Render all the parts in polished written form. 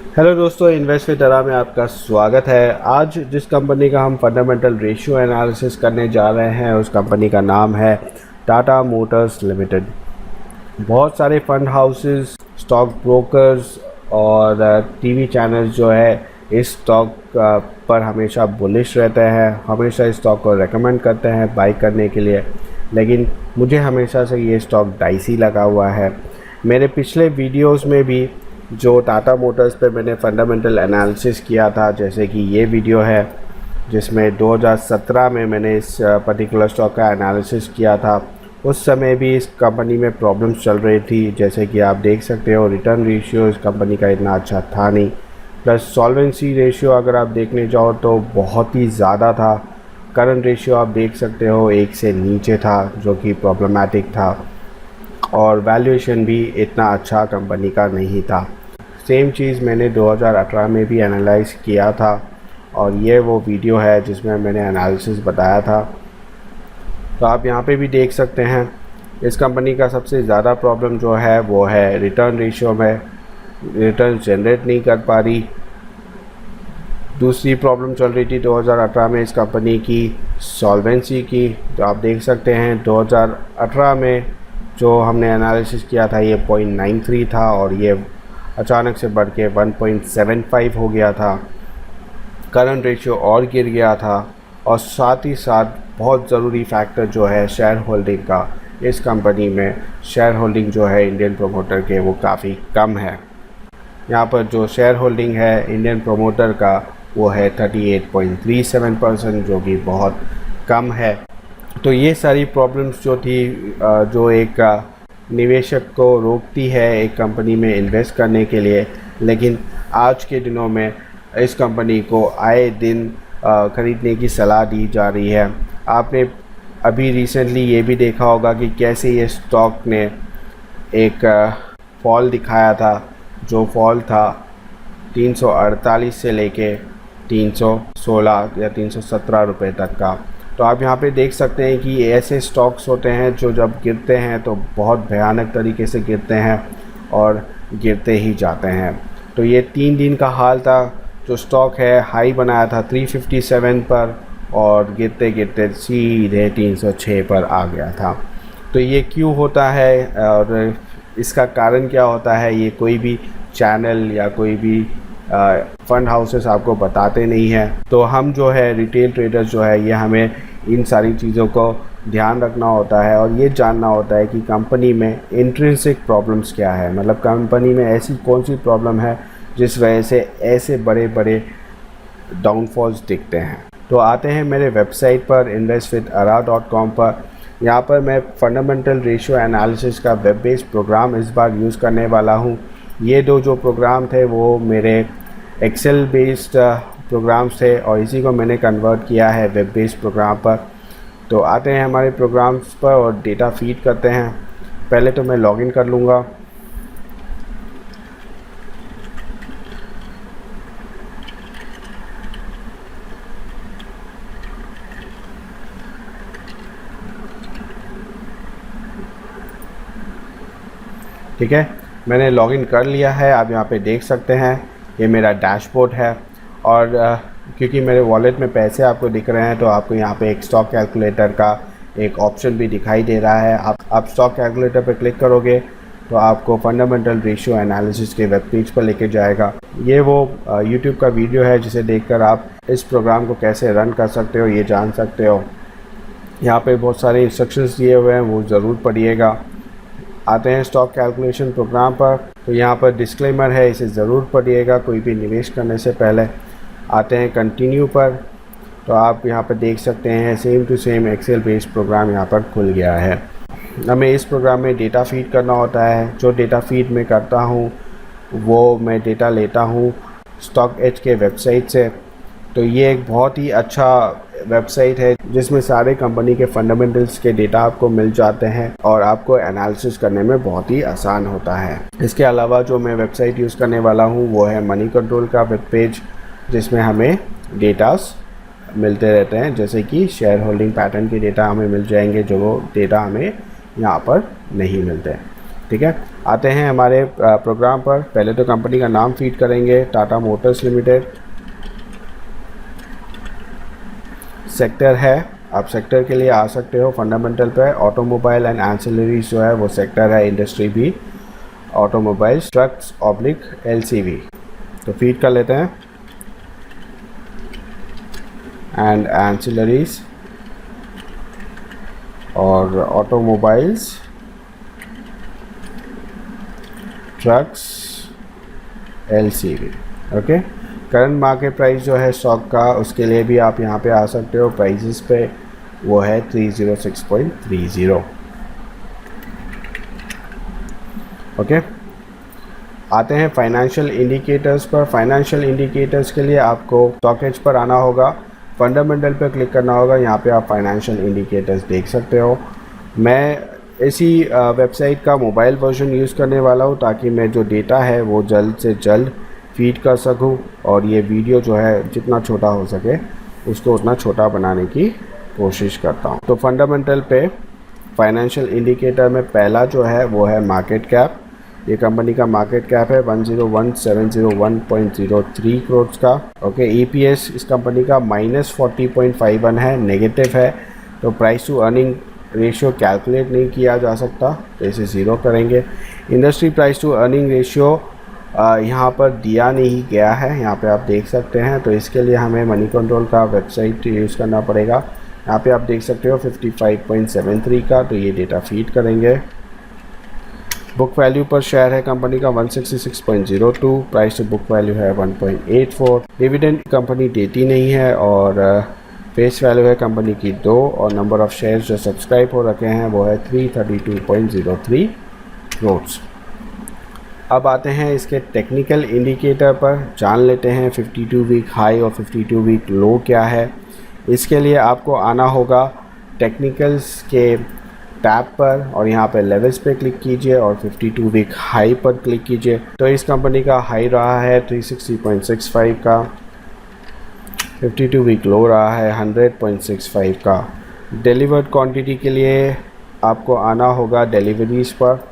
Hello दोस्तों, invest with में आपका स्वागत है। आज जिस कंपनी का हम फंडामेंटल रेशियो एनालिसिस करने जा रहे हैं उस कंपनी का नाम है टाटा मोटर्स लिमिटेड। बहुत सारे फंड हाउसेस, स्टॉक ब्रोकर्स और टीवी चैनल्स जो है इस स्टॉक पर हमेशा बुलिश रहते हैं, हमेशा इस स्टॉक को रेकमेंड करते हैं बाई करने के लिए, लेकिन मुझे हमेशा से ये स्टॉक डाइसी लगा हुआ है। मेरे पिछले वीडियोस में भी जो टाटा मोटर्स पे मैंने फंडामेंटल एनालिसिस किया था, जैसे कि ये वीडियो है जिसमें 2017 में मैंने इस पर्टिकुलर स्टॉक का एनालिसिस किया था, उस समय भी इस कंपनी में प्रॉब्लम्स चल रही थी। जैसे कि आप देख सकते हो, रिटर्न रेशियो इस कंपनी का इतना अच्छा था नहीं, प्लस सॉल्वेंसी रेशियो अगर आप देखने जाओ तो बहुत ही ज़्यादा था। करंट रेशियो आप देख सकते हो 1 से नीचे था, जो कि प्रॉब्लमैटिक था, और वैल्यूएशन भी इतना अच्छा कंपनी का नहीं था। सेम चीज़ मैंने 2018 में भी एनालाइज किया था, और ये वो वीडियो है जिसमें मैंने एनालिसिस बताया था। तो आप यहाँ पे भी देख सकते हैं इस कंपनी का सबसे ज़्यादा प्रॉब्लम जो है वो है रिटर्न रेशियो में, रिटर्न जनरेट नहीं कर पा रही। दूसरी प्रॉब्लम चल रही थी 2018 में इस कंपनी की सॉल्वेंसी की। तो आप देख सकते हैं 2018 में जो हमने एनालिसिस किया था ये 0.93 था, और ये अचानक से बढ़ के 1.75 हो गया था। करंट रेशियो और गिर गया था, और साथ ही साथ बहुत ज़रूरी फैक्टर जो है शेयर होल्डिंग का, इस कंपनी में शेयर होल्डिंग जो है इंडियन प्रोमोटर के वो काफ़ी कम है। यहाँ पर जो शेयर होल्डिंग है इंडियन प्रोमोटर का वो है 38.37%, जो कि बहुत कम है। तो ये सारी प्रॉब्लम्स जो थी, जो एक निवेशक को रोकती है एक कंपनी में इन्वेस्ट करने के लिए, लेकिन आज के दिनों में इस कंपनी को आए दिन ख़रीदने की सलाह दी जा रही है। आपने अभी रिसेंटली ये भी देखा होगा कि कैसे ये स्टॉक ने एक फॉल दिखाया था, जो फॉल था 348 से लेके 316 या 317 रुपये तक का। तो आप यहाँ पे देख सकते हैं कि ऐसे स्टॉक्स होते हैं जो जब गिरते हैं तो बहुत भयानक तरीके से गिरते हैं और गिरते ही जाते हैं। तो ये 3 दिन का हाल था। जो स्टॉक है हाई बनाया था 357 पर, और गिरते गिरते सीधे 306 पर आ गया था। तो ये क्यों होता है और इसका कारण क्या होता है, ये कोई भी चैनल या कोई भी फंड हाउसेस आपको बताते नहीं हैं। तो हम जो है रिटेल ट्रेडर्स जो है, ये हमें इन सारी चीज़ों को ध्यान रखना होता है और ये जानना होता है कि कंपनी में इंट्रिंसिक प्रॉब्लम्स क्या है, मतलब कंपनी में ऐसी कौन सी प्रॉब्लम है जिस वजह से ऐसे बड़े बड़े डाउनफॉल्स दिखते हैं। तो आते हैं मेरे वेबसाइट पर investwithara.com पर। यहाँ पर मैं फंडामेंटल रेशियो एनालिसिस का वेब बेस्ड प्रोग्राम इस बार यूज़ करने वाला हूँ। ये दो जो प्रोग्राम थे वो मेरे एक्सेल बेस्ड प्रोग्राम्स थे, और इसी को मैंने कन्वर्ट किया है वेब बेस्ड प्रोग्राम पर। तो आते हैं हमारे प्रोग्राम्स पर और डेटा फीड करते हैं। पहले तो मैं लॉगिन कर लूँगा। ठीक है, मैंने लॉगिन कर लिया है। आप यहाँ पे देख सकते हैं ये मेरा डैशबोर्ड है, और क्योंकि मेरे वॉलेट में पैसे आपको दिख रहे हैं तो आपको यहाँ पे एक स्टॉक कैलकुलेटर का एक ऑप्शन भी दिखाई दे रहा है। आप स्टॉक कैलकुलेटर पर क्लिक करोगे तो आपको फंडामेंटल रेशियो एनालिसिस के वेब पेज पर लेके जाएगा। ये वो यूट्यूब का वीडियो है जिसे देखकर आप इस प्रोग्राम को कैसे रन कर सकते हो ये जान सकते हो। यहाँ पे बहुत सारे इंस्ट्रक्शंस दिए हुए हैं, वो ज़रूर पढ़िएगा। आते हैं स्टॉक कैलकुलेशन प्रोग्राम पर। तो यहाँ पर डिस्क्लेमर है, इसे ज़रूर पढ़िएगा कोई भी निवेश करने से पहले। आते हैं कंटिन्यू पर। तो आप यहाँ पर देख सकते हैं same to same Excel based program यहाँ पर खुल गया है। हमें इस प्रोग्राम में डेटा फीड करना होता है। जो डेटा फीड मैं करता हूँ वो मैं डेटा लेता हूँ स्टॉक एज के वेबसाइट से। तो ये एक बहुत ही अच्छा वेबसाइट है जिसमें सारे कंपनी के फंडामेंटल्स के डेटा आपको मिल जाते हैं और आपको एनालिसिस करने में बहुत ही आसान होता है। इसके अलावा जो मैं वेबसाइट यूज़ करने वाला हूँ वो है मनी कंट्रोल का वेब पेज, जिसमें हमें डेटास मिलते रहते हैं, जैसे कि शेयर होल्डिंग पैटर्न के डेटा हमें मिल जाएंगे, जो डेटा हमें यहाँ पर नहीं मिलते। ठीक है, आते हैं हमारे प्रोग्राम पर। पहले तो कंपनी का नाम फीड करेंगे, टाटा मोटर्स लिमिटेड। सेक्टर है, आप सेक्टर के लिए आ सकते हो फंडामेंटल पे। ऑटोमोबाइल एंड एंसिलरीज जो है वो सेक्टर है। इंडस्ट्री भी ऑटोमोबाइल्स, ट्रक्स ऑब्लिक LCV। तो फीड कर लेते हैं एंड एंसिलरीज और automobiles, trucks LCV। Okay, current market price जो है स्टॉक का, उसके लिए भी आप यहाँ पे आ सकते हो। प्राइसेस पे वो है 306.30। ओके, आते हैं फाइनेंशियल इंडिकेटर्स पर। फाइनेंशियल इंडिकेटर्स के लिए आपको स्टॉकेज पर आना होगा, फंडामेंटल पर क्लिक करना होगा। यहाँ पे आप फाइनेंशियल इंडिकेटर्स देख सकते हो। मैं इसी वेबसाइट का मोबाइल वर्जन यूज़ करने वाला हूँ ताकि मैं जो डेटा है वो जल्द से जल्द फीड कर सकूं, और ये वीडियो जो है जितना छोटा हो सके उसको उतना छोटा बनाने की कोशिश करता हूं। तो फंडामेंटल पे फाइनेंशियल इंडिकेटर में पहला जो है वो है मार्केट कैप। ये कंपनी का मार्केट कैप है 101,701.03 करोड़ का। ओके, EPS इस कंपनी का -40.51 है, नेगेटिव है। तो price to earning ratio calculate नहीं किया जा सकता, तो इसे ज़ीरो करेंगे। Industry price to earning ratio यहाँ पर दिया नहीं गया है, यहाँ पे आप देख सकते हैं। तो इसके लिए हमें मनी कंट्रोल का वेबसाइट यूज़ करना पड़ेगा। यहाँ पे आप देख सकते हो 55.73 का, तो ये डेटा फीड करेंगे। बुक वैल्यू पर शेयर है कंपनी का 166.02, प्राइस टू बुक वैल्यू है 1.84। डिविडेंड कंपनी देती नहीं है, और फेस वैल्यू है कंपनी की 2, और नंबर ऑफ़ शेयर्स जो सब्सक्राइब हो रखे हैं वो है 332.03 करोड़। अब आते हैं इसके टेक्निकल इंडिकेटर पर, जान लेते हैं 52 वीक हाई और 52 वीक लो क्या है। इसके लिए आपको आना होगा टेक्निकल्स के टैब पर, और यहाँ पे लेवल्स पे क्लिक कीजिए और 52 वीक हाई पर क्लिक कीजिए। तो इस कंपनी का हाई रहा है 360.65 का, 52 वीक लो रहा है 100.65 का। डिलीवर्ड क्वांटिटी के लिए आपको आना होगा डिलीवरीज़ पर।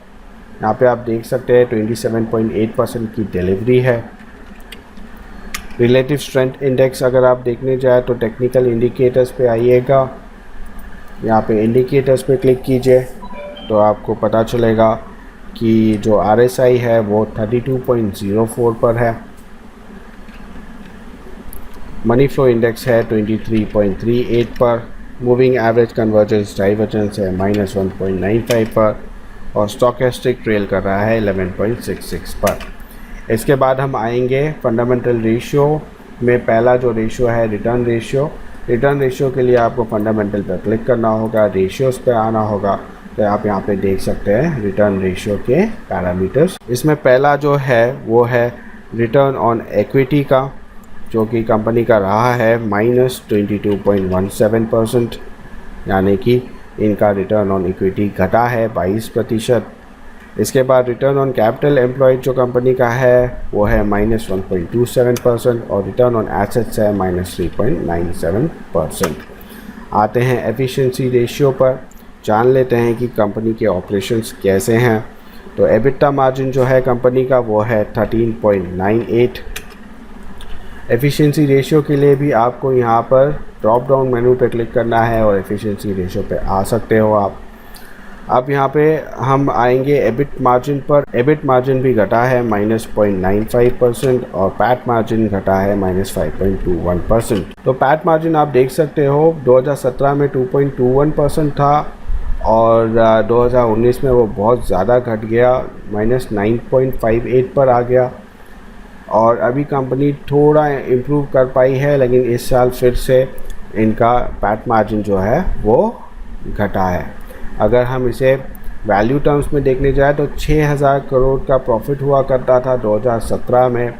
यहाँ पे आप देख सकते हैं 27.8% की डिलीवरी है। रिलेटिव स्ट्रेंथ इंडेक्स अगर आप देखने जाए तो टेक्निकल इंडिकेटर्स पे आइएगा, यहाँ पे इंडिकेटर्स पे क्लिक कीजिए तो आपको पता चलेगा कि जो RSI है वो 32.04 पर है। मनी फ्लो इंडेक्स है 23.38 पर। मूविंग एवरेज कन्वर्जेंस डाइवर्जेंस है -1.95 पर, और स्टॉकेस्टिक ट्रेल कर रहा है 11.66 पर। इसके बाद हम आएंगे फंडामेंटल रेशियो में। पहला जो रेशियो है रिटर्न रेशियो। रिटर्न रेशियो के लिए आपको फंडामेंटल पर क्लिक करना होगा, रेशियोज़ पे आना होगा। तो आप यहाँ पे देख सकते हैं रिटर्न रेशियो के पैरामीटर्स। इसमें पहला जो है वो है रिटर्न ऑन एक्विटी का, जो कि कंपनी का रहा है -22.17%, यानी कि इनका रिटर्न ऑन इक्विटी घटा है 22%। इसके बाद रिटर्न ऑन कैपिटल एम्प्लॉयड जो कंपनी का है वो है -1.27%, और रिटर्न ऑन एसेट्स है -3.97%। आते हैं एफिशिएंसी रेशियो पर, जान लेते हैं कि कंपनी के ऑपरेशंस कैसे हैं। तो एबिटा मार्जिन जो है कंपनी का वो है 13.98। एफिशिएंसी रेशियो के लिए भी आपको यहाँ पर ड्रॉप डाउन मेनू पे क्लिक करना है और एफिशिएंसी रेशियो पे आ सकते हो आप। अब यहाँ पे हम आएंगे एबिट मार्जिन पर। एबिट मार्जिन भी घटा है -0.95%, और पैट मार्जिन घटा है -5.21%। तो पैट मार्जिन आप देख सकते हो 2017 में 2.21% था, और 2019 में वो बहुत ज़्यादा घट गया, -9.58 पर आ गया। और अभी कंपनी थोड़ा इम्प्रूव कर पाई है, लेकिन इस साल फिर से इनका पैट मार्जिन जो है वो घटा है। अगर हम इसे वैल्यू टर्म्स में देखने जाए तो 6,000 करोड़ का प्रॉफिट हुआ करता था 2017 में।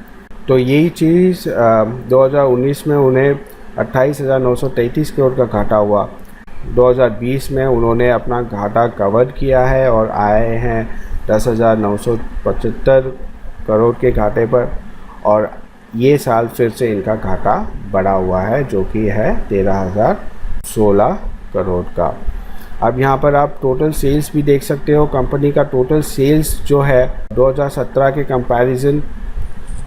तो यही चीज़ 2019 में उन्हें 28,933 करोड़ का घाटा हुआ। 2020 में उन्होंने अपना घाटा कवर किया है और आए हैं 10,975 करोड़ के घाटे पर, और ये साल फिर से इनका घाटा बढ़ा हुआ है जो कि है 13,016 करोड़ का। अब यहाँ पर आप टोटल सेल्स भी देख सकते हो। कंपनी का टोटल सेल्स जो है 2017 के कंपैरिजन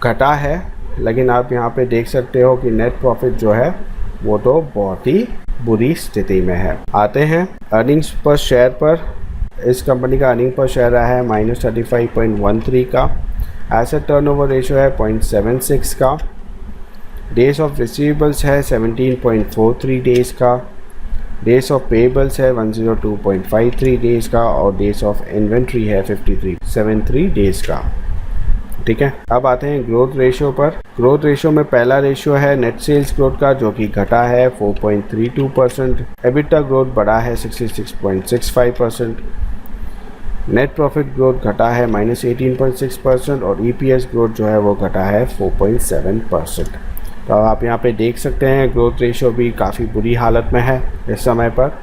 घटा है, लेकिन आप यहाँ पे देख सकते हो कि नेट प्रॉफिट जो है वो तो बहुत ही बुरी स्थिति में है। आते हैं अर्निंग्स पर शेयर पर। इस कंपनी का अर्निंग पर शेयर रहा है -35.13 का। एसेट टर्नओवर रेशियो है 0.76 का। डेज ऑफ रिसीवेबल्स है 17.43 डेज़ का। डेज ऑफ पेबल्स है 102.53 डेज़ का। और डेज ऑफ इन्वेंट्री है 53.73 डेज़ का। ठीक है, अब आते हैं ग्रोथ रेशियो पर। ग्रोथ रेशियो में पहला रेशियो है नेट सेल्स ग्रोथ का, जो कि घटा है 4.32%। एबिटा ग्रोथ बढ़ा है 66.65%। नेट प्रॉफिट ग्रोथ घटा है -18.6% और EPS ग्रोथ जो है वो घटा है 4.7%। तो आप यहाँ पे देख सकते हैं ग्रोथ रेशियो भी काफ़ी बुरी हालत में है इस समय पर।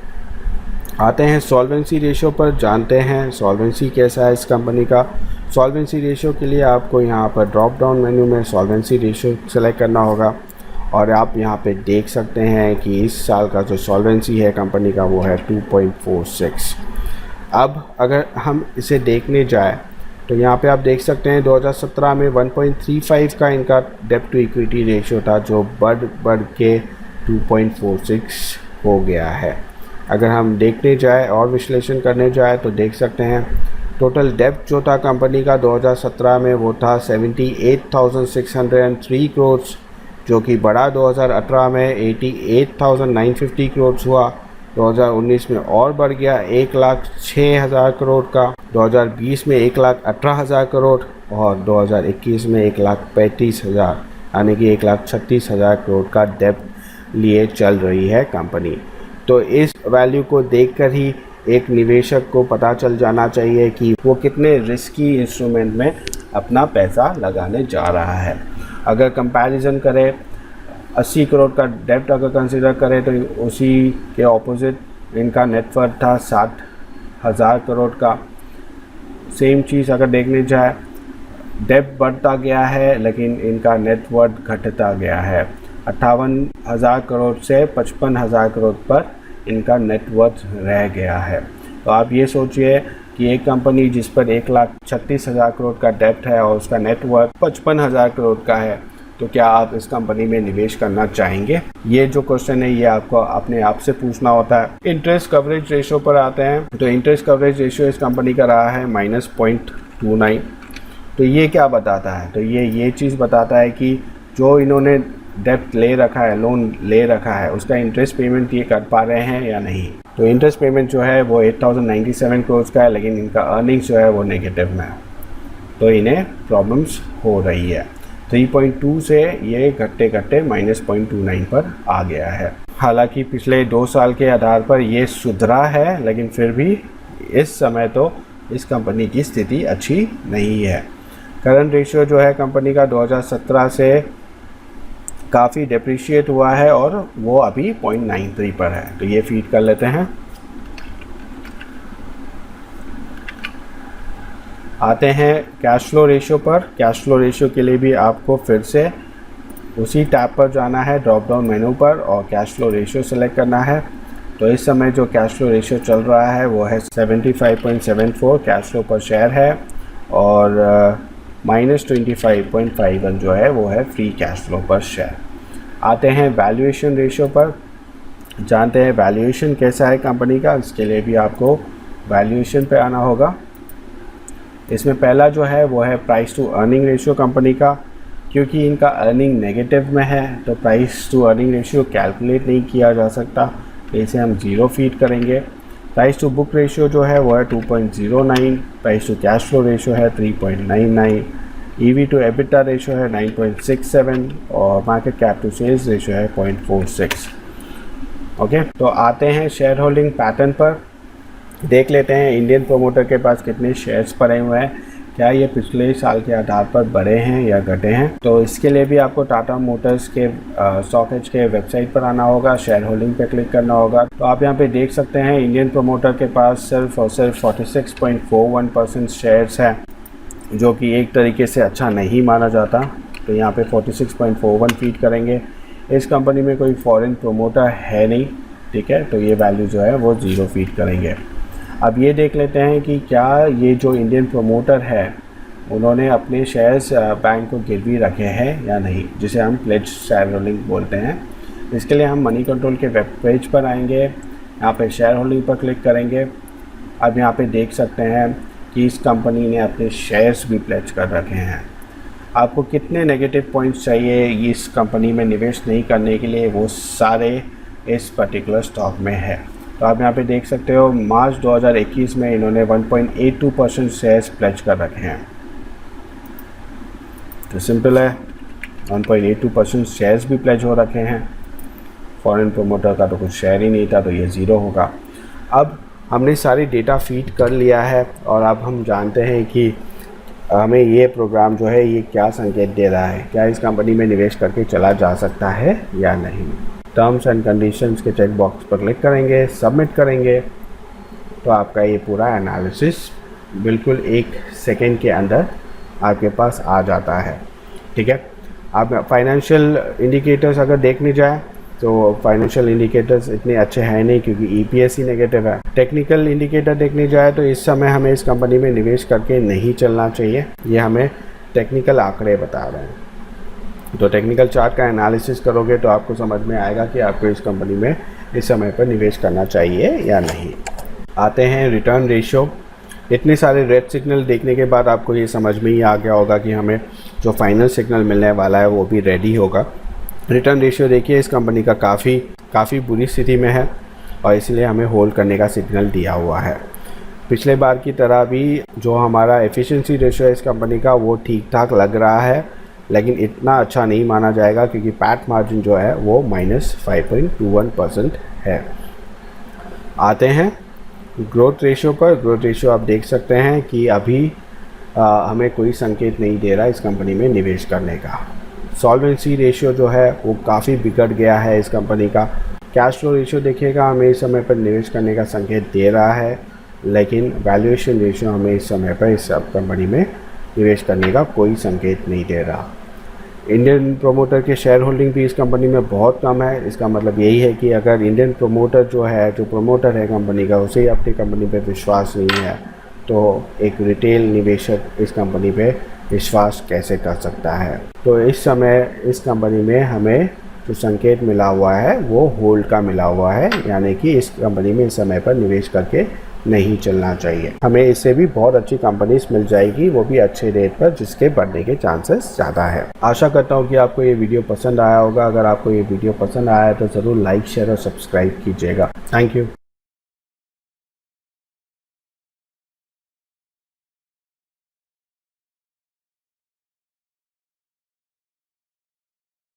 आते हैं सॉल्वेंसी रेशियो पर, जानते हैं सॉल्वेंसी कैसा है इस कंपनी का। सॉल्वेंसी रेशियो के लिए आपको यहाँ पर ड्रॉप डाउन मेन्यू में सॉल्वेंसी रेशियो सेलेक्ट करना होगा और आप यहाँ पे देख सकते हैं कि इस साल का जो सॉल्वेंसी है कंपनी का वो है 2.46। अब अगर हम इसे देखने जाए तो यहाँ पे आप देख सकते हैं 2017 में 1.35 का इनका डेब्ट टू इक्विटी रेशियो था, जो बढ़ के 2.46 हो गया है। अगर हम देखने जाए और विश्लेषण करने जाए तो देख सकते हैं टोटल डेब्ट जो था कंपनी का 2017 में वो था 78,603 करोड़, जो कि बढ़ा 2018 में 88,950 करोड़ हुआ। 2019 में और बढ़ गया 1,06,000 करोड़ का। 2020 में 1,18,000 करोड़ और 2021 में 1,35,000 यानी कि 1,36,000 करोड़ का डेब्ट लिए चल रही है कंपनी। तो इस वैल्यू को देखकर ही एक निवेशक को पता चल जाना चाहिए कि वो कितने रिस्की इंस्ट्रूमेंट में अपना पैसा लगाने जा रहा है। अगर कंपैरिजन करें 80 करोड़ का डेब्ट अगर कंसिडर करें तो उसी के ऑपोजिट इनका नेटवर्थ था 60,000 करोड़ का। सेम चीज़ अगर देखने जाए डेब्ट बढ़ता गया है लेकिन इनका नेटवर्थ घटता गया है। 58,000 करोड़ से 55,000 करोड़ पर इनका नेटवर्थ रह गया है। तो आप ये सोचिए कि एक कंपनी जिस पर 1,36,000 करोड़ का डेब्ट है और उसका नेटवर्थ 55,000 करोड़ का है, तो क्या आप इस कंपनी में निवेश करना चाहेंगे? ये जो क्वेश्चन है ये आपको अपने आप से पूछना होता है। इंटरेस्ट कवरेज रेशियो पर आते हैं तो इंटरेस्ट कवरेज रेशियो इस कंपनी का रहा है -0.29। तो ये क्या बताता है? तो ये चीज़ बताता है कि जो इन्होंने डेब्ट ले रखा है, लोन ले रखा है, उसका इंटरेस्ट पेमेंट ये कर पा रहे हैं या नहीं। तो इंटरेस्ट पेमेंट जो है वो 8,097 करोड़ का है, लेकिन इनका अर्निंग्स जो है वो नेगेटिव में है, तो इन्हें प्रॉब्लम्स हो रही है। 3.2 से ये घटते घटते -0.29 पर आ गया है। हालांकि पिछले 2 साल के आधार पर ये सुधरा है, लेकिन फिर भी इस समय तो इस कंपनी की स्थिति अच्छी नहीं है। करंट रेशियो जो है कंपनी का 2017 से काफ़ी डिप्रिशिएट हुआ है और वो अभी 0.93 पर है। तो ये फीड कर लेते हैं। आते हैं कैश फ्लो रेशियो पर। कैश फ्लो रेशियो के लिए भी आपको फिर से उसी टैब पर जाना है, ड्रॉप डाउन मेनू पर, और कैश फ्लो रेशियो सेलेक्ट करना है। तो इस समय जो कैश फ्लो रेशियो चल रहा है वो है 75.74 कैश फ्लो पर शेयर है और -25.51 जो है वो है फ्री कैश फ्लो पर शेयर। आते हैं वैल्यूएशन रेशियो पर, जानते हैं वैल्यूएशन कैसा है कंपनी का। इसके लिए भी आपको वैल्यूएशन पे आना होगा। इसमें पहला जो है वो है price to earning ratio company का। क्योंकि इनका अर्निंग नेगेटिव में है तो price to earning ratio calculate नहीं किया जा सकता, इसे हम 0 फीड करेंगे। प्राइस टू बुक रेशियो जो है वो है 2.09। Price to cash flow ratio है 3.99। EV टू एबिटा रेशियो है 9.67 और market cap to sales ratio है 0.46। ओके, तो आते हैं शेयर होल्डिंग पैटर्न पर। देख लेते हैं इंडियन प्रोमोटर के पास कितने शेयर्स पड़े हुए हैं, क्या ये पिछले साल के आधार पर बढ़े हैं या घटे हैं। तो इसके लिए भी आपको टाटा मोटर्स के स्टॉक एक्सचेंज के वेबसाइट पर आना होगा, शेयर होल्डिंग पे क्लिक करना होगा। तो आप यहाँ पे देख सकते हैं इंडियन प्रोमोटर के पास सिर्फ और सिर्फ 46.41% शेयर्स हैं, जो कि एक तरीके से अच्छा नहीं माना जाता। तो यहाँ पे 46.41 फीड करेंगे। इस कंपनी में कोई फॉरेन प्रोमोटर है नहीं, ठीक है, तो ये वैल्यू जो है वो 0 फीड करेंगे। अब ये देख लेते हैं कि क्या ये जो इंडियन प्रमोटर है उन्होंने अपने शेयर्स बैंक को गिरवी रखे हैं या नहीं, जिसे हम प्लेज शेयर होल्डिंग बोलते हैं। इसके लिए हम मनी कंट्रोल के वेब पेज पर आएंगे, यहाँ पे शेयर होल्डिंग पर क्लिक करेंगे। अब यहाँ पे देख सकते हैं कि इस कंपनी ने अपने शेयर्स भी प्लेज कर रखे हैं। आपको कितने नेगेटिव पॉइंट्स चाहिए इस कंपनी में निवेश नहीं करने के लिए, वो सारे इस पर्टिकुलर स्टॉक में है। तो आप यहाँ पे देख सकते हो मार्च 2021 में इन्होंने 1.82% शेयर्स प्लेज कर रखे हैं। तो सिंपल है, 1.82% शेयर्स भी प्लेज हो रखे हैं। फॉरेन प्रमोटर का तो कुछ शेयर ही नहीं था, तो ये 0 होगा। अब हमने सारी डेटा फीड कर लिया है और अब हम जानते हैं कि हमें ये प्रोग्राम जो है ये क्या संकेत दे रहा है, क्या इस कंपनी में निवेश करके चला जा सकता है या नहीं। टर्म्स एंड कंडीशंस के चेक बॉक्स पर क्लिक करेंगे, सबमिट करेंगे, तो आपका ये पूरा एनालिसिस बिल्कुल 1 सेकेंड के अंदर आपके पास आ जाता है। ठीक है, आप फाइनेंशियल इंडिकेटर्स अगर देखने जाए तो फाइनेंशियल इंडिकेटर्स इतने अच्छे हैं नहीं, क्योंकि ईपीएस ही नेगेटिव है। टेक्निकल इंडिकेटर देखने जाए तो इस समय हमें इस कंपनी में निवेश करके नहीं चलना चाहिए, ये हमें टेक्निकल आंकड़े बता रहे हैं। तो टेक्निकल चार्ट का एनालिसिस करोगे तो आपको समझ में आएगा कि आपको इस कंपनी में इस समय पर निवेश करना चाहिए या नहीं। आते हैं रिटर्न रेशियो। इतने सारे रेड सिग्नल देखने के बाद आपको ये समझ में ही आ गया होगा कि हमें जो फाइनल सिग्नल मिलने वाला है वो भी रेडी होगा। रिटर्न रेशियो देखिए, इस कंपनी का काफ़ी बुरी स्थिति में है और इसलिए हमें होल्ड करने का सिग्नल दिया हुआ है। पिछले बार की तरह भी जो हमारा एफिशिएंसी रेशियो है इस कंपनी का वो ठीक ठाक लग रहा है, लेकिन इतना अच्छा नहीं माना जाएगा क्योंकि पैट मार्जिन जो है वो -5.21% है। आते हैं ग्रोथ रेशियो पर। ग्रोथ रेशियो आप देख सकते हैं कि अभी हमें कोई संकेत नहीं दे रहा इस कंपनी में निवेश करने का। सॉल्वेंसी रेशियो जो है वो काफ़ी बिगड़ गया है इस कंपनी का। कैश फ्लो रेशियो देखिएगा, हमें इस समय पर निवेश करने का संकेत दे रहा है, लेकिन वैल्यूएशन रेशियो हमें इस समय पर इस कंपनी में निवेश करने का कोई संकेत नहीं दे रहा। इंडियन प्रोमोटर के शेयर होल्डिंग भी इस कंपनी में बहुत कम है। इसका मतलब यही है कि अगर इंडियन प्रोमोटर जो प्रोमोटर है कंपनी का, उसे अपनी कंपनी पे विश्वास नहीं है, तो एक रिटेल निवेशक इस कंपनी पे विश्वास कैसे कर सकता है। तो इस समय इस कंपनी में हमें जो संकेत मिला हुआ है वो होल्ड का मिला हुआ है, यानी कि इस कंपनी में इस समय पर निवेश करके नहीं चलना चाहिए। हमें इससे भी बहुत अच्छी कंपनीज मिल जाएगी, वो भी अच्छे रेट पर, जिसके बढ़ने के चांसेस ज़्यादा है। आशा करता हूँ कि आपको ये वीडियो पसंद आया होगा। अगर आपको ये वीडियो पसंद आया है तो ज़रूर लाइक, शेयर और सब्सक्राइब कीजिएगा। Thank you.